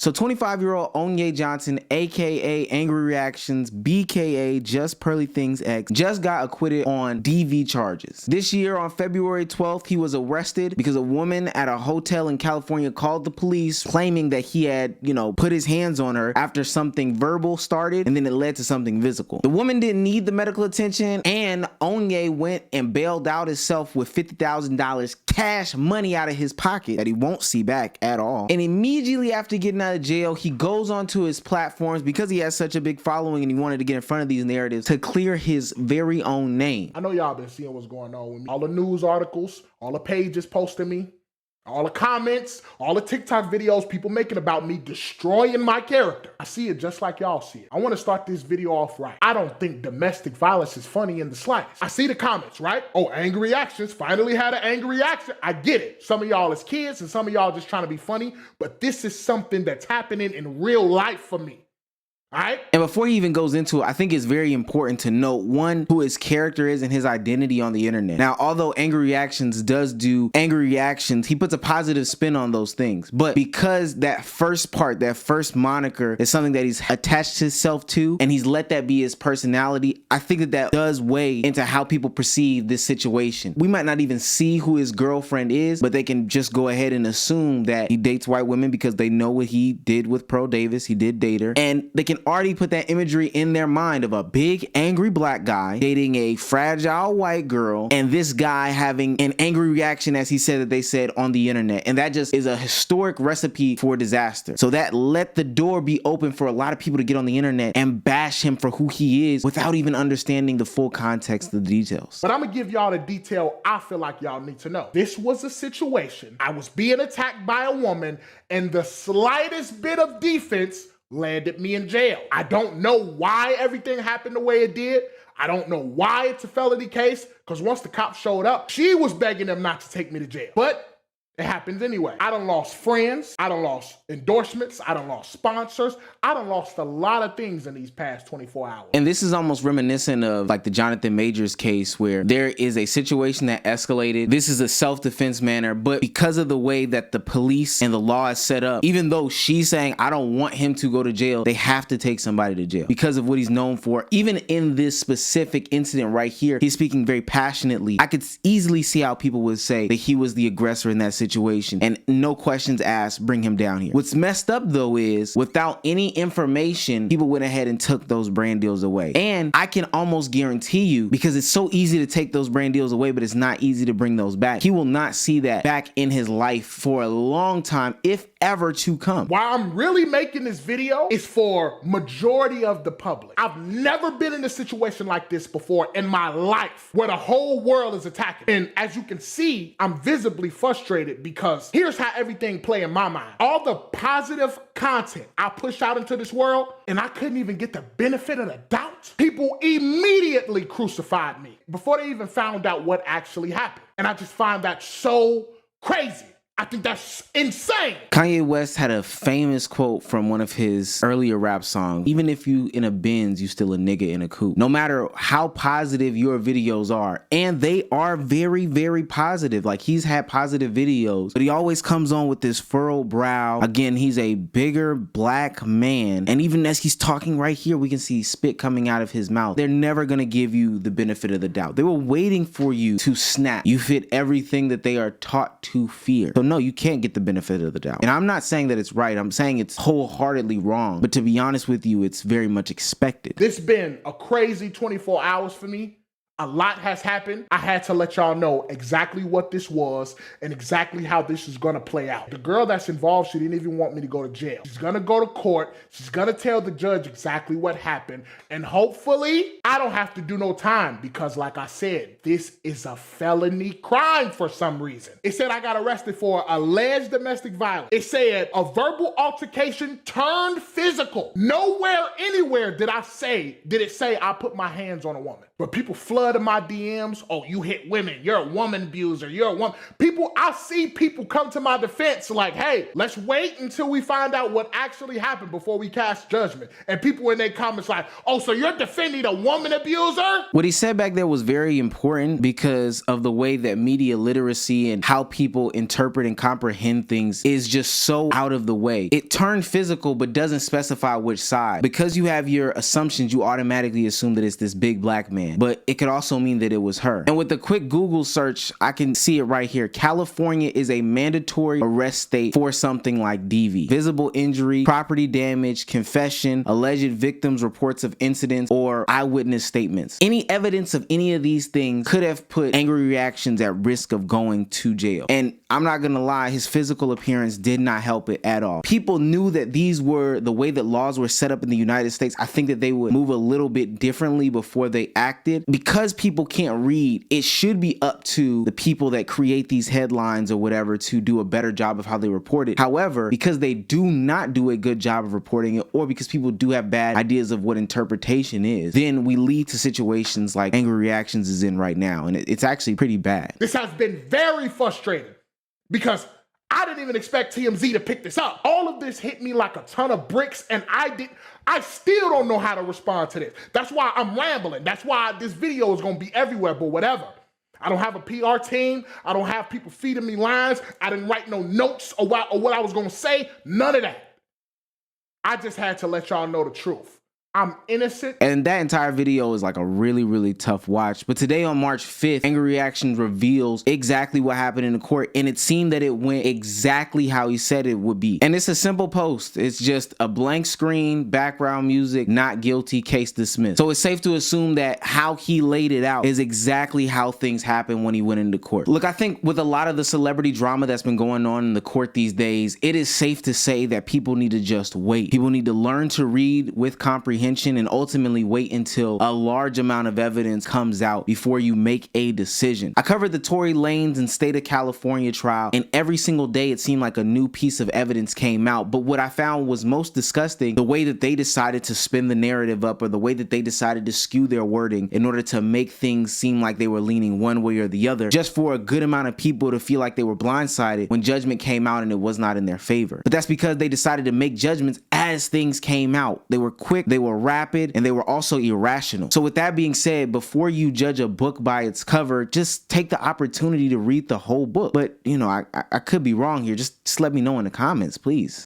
So 25-year-old Onye Johnson, aka Angry Reactions, BKA Just Pearly Things X, just got acquitted on DV charges. This year on February 12th, he was arrested because a woman at a hotel in California called the police claiming that he had, put his hands on her after something verbal started and then it led to something physical. The woman didn't need the medical attention and Onye went and bailed out himself with $50,000 cash money out of his pocket that he won't see back at all. And immediately after getting out of jail, he goes onto his platforms because he has such a big following and he wanted to get in front of these narratives to clear his very own name. I know y'all been seeing what's going on with me. All the news articles, all the pages posting me, all the comments, all the TikTok videos people making about me destroying my character. I see it just like y'all see it. I want to start this video off right. I don't think domestic violence is funny in the slightest. I see the comments, right? Oh, Angry Reactions finally had an angry reaction. I get it. Some of y'all is kids and some of y'all just trying to be funny, but this is something that's happening in real life for me. All right. And before he even goes into it, I think it's very important to note, one, who his character is and his identity on the internet. Now, although Angry Reactions does do angry reactions, he puts a positive spin on those things. But because that first part, that first moniker is something that he's attached himself to and he's let that be his personality, I think that that does weigh into how people perceive this situation. We might not even see who his girlfriend is, but they can just go ahead and assume that he dates white women because they know what he did with Pearl Davis. He did date her. And they can already put that imagery in their mind of a big angry black guy dating a fragile white girl and this guy having an angry reaction, as he said that they said on the internet. And that just is a historic recipe for disaster. So that let the door be open for a lot of people to get on the internet and bash him for who he is without even understanding the full context of the details. But I'm gonna give y'all the detail I feel like y'all need to know. This was a situation. I was being attacked by a woman and the slightest bit of defense landed me in jail. I don't know why everything happened the way it did. I don't know why it's a felony case, because once the cops showed up, she was begging them not to take me to jail. But it happens anyway. I done lost friends. I done lost endorsements. I done lost sponsors. I done lost a lot of things in these past 24 hours. And this is almost reminiscent of like the Jonathan Majors case where there is a situation that escalated. This is a self-defense manner, but because of the way that the police and the law is set up, even though she's saying, I don't want him to go to jail, they have to take somebody to jail because of what he's known for. Even in this specific incident right here, he's speaking very passionately. I could easily see how people would say that he was the aggressor in that situation. And no questions asked, bring him down here. What's messed up though is without any information, people went ahead and took those brand deals away. And I can almost guarantee you, because it's so easy to take those brand deals away, but it's not easy to bring those back. He will not see that back in his life for a long time, if ever to come. Why I'm really making this video is for majority of the public. I've never been in a situation like this before in my life where the whole world is attacking. And as you can see, I'm visibly frustrated because here's how everything play in my mind. All the positive content I push out into this world and I couldn't even get the benefit of the doubt. People immediately crucified me before they even found out what actually happened. And I just find that so crazy. I think that's insane. Kanye West had a famous quote from one of his earlier rap songs. Even if you in a Benz, you still a nigga in a coupe. No matter how positive your videos are, and they are very, very positive. Like he's had positive videos, but he always comes on with this furrowed brow. Again, he's a bigger black man. And even as he's talking right here, we can see spit coming out of his mouth. They're never gonna give you the benefit of the doubt. They were waiting for you to snap. You fit everything that they are taught to fear. So no, you can't get the benefit of the doubt. And I'm not saying that it's right. I'm saying it's wholeheartedly wrong. But to be honest with you, it's very much expected. This been a crazy 24 hours for me. A lot has happened. I had to let y'all know exactly what this was and exactly how this is gonna play out. The girl that's involved, she didn't even want me to go to jail. She's gonna go to court. She's gonna tell the judge exactly what happened. And hopefully, I don't have to do no time because like I said, this is a felony crime for some reason. It said I got arrested for alleged domestic violence. It said a verbal altercation turned physical. Nowhere, anywhere did it say I put my hands on a woman. But people flood flood of my DMs. Oh, you hit women. You're a woman abuser. You're a woman. People, I see people come to my defense like, hey, let's wait until we find out what actually happened before we cast judgment. And people in their comments like, oh, so you're defending a woman abuser? What he said back there was very important because of the way that media literacy and how people interpret and comprehend things is just so out of the way. It turned physical but doesn't specify which side. Because you have your assumptions, you automatically assume that it's this big black man, but it could also mean that it was her. And with a quick Google search, I can see it right here. California is a mandatory arrest state for something like DV: visible injury, property damage, confession, alleged victims, reports of incidents, or eyewitness statements. Any evidence of any of these things could have put Angry Reactions at risk of going to jail. And I'm not gonna lie, his physical appearance did not help it at all. People knew that these were the way that laws were set up in the United States. I think that they would move a little bit differently before they acted. Because people can't read, it should be up to the people that create these headlines or whatever to do a better job of how they report it. However, because they do not do a good job of reporting it, or because people do have bad ideas of what interpretation is, then we lead to situations like Angry Reactions is in right now, and it's actually pretty bad. This has been very frustrating because I didn't even expect TMZ to pick this up. All of this hit me like a ton of bricks, and I still don't know how to respond to this. That's why I'm rambling. That's why this video is gonna be everywhere, but whatever. I don't have a PR team. I don't have people feeding me lines. I didn't write no notes or what I was gonna say. None of that. I just had to let y'all know the truth. I'm innocent. And that entire video is like a really, really tough watch. But today on March 5th, Angry Reactions reveals exactly what happened in the court. And it seemed that it went exactly how he said it would be. And it's a simple post. It's just a blank screen, background music, not guilty, case dismissed. So it's safe to assume that how he laid it out is exactly how things happened when he went into court. Look, I think with a lot of the celebrity drama that's been going on in the court these days, it is safe to say that people need to just wait. People need to learn to read with comprehension and ultimately wait until a large amount of evidence comes out before you make a decision. I covered the Tory Lanez and state of California trial, and every single day it seemed like a new piece of evidence came out. But what I found was most disgusting, the way that they decided to spin the narrative up, or the way that they decided to skew their wording in order to make things seem like they were leaning one way or the other, just for a good amount of people to feel like they were blindsided when judgment came out and it was not in their favor. But that's because they decided to make judgments as things came out. They were quick, they were rapid, and they were also irrational. So with that being said, before you judge a book by its cover, just take the opportunity to read the whole book. But you know, I could be wrong here. Just let me know in the comments, please.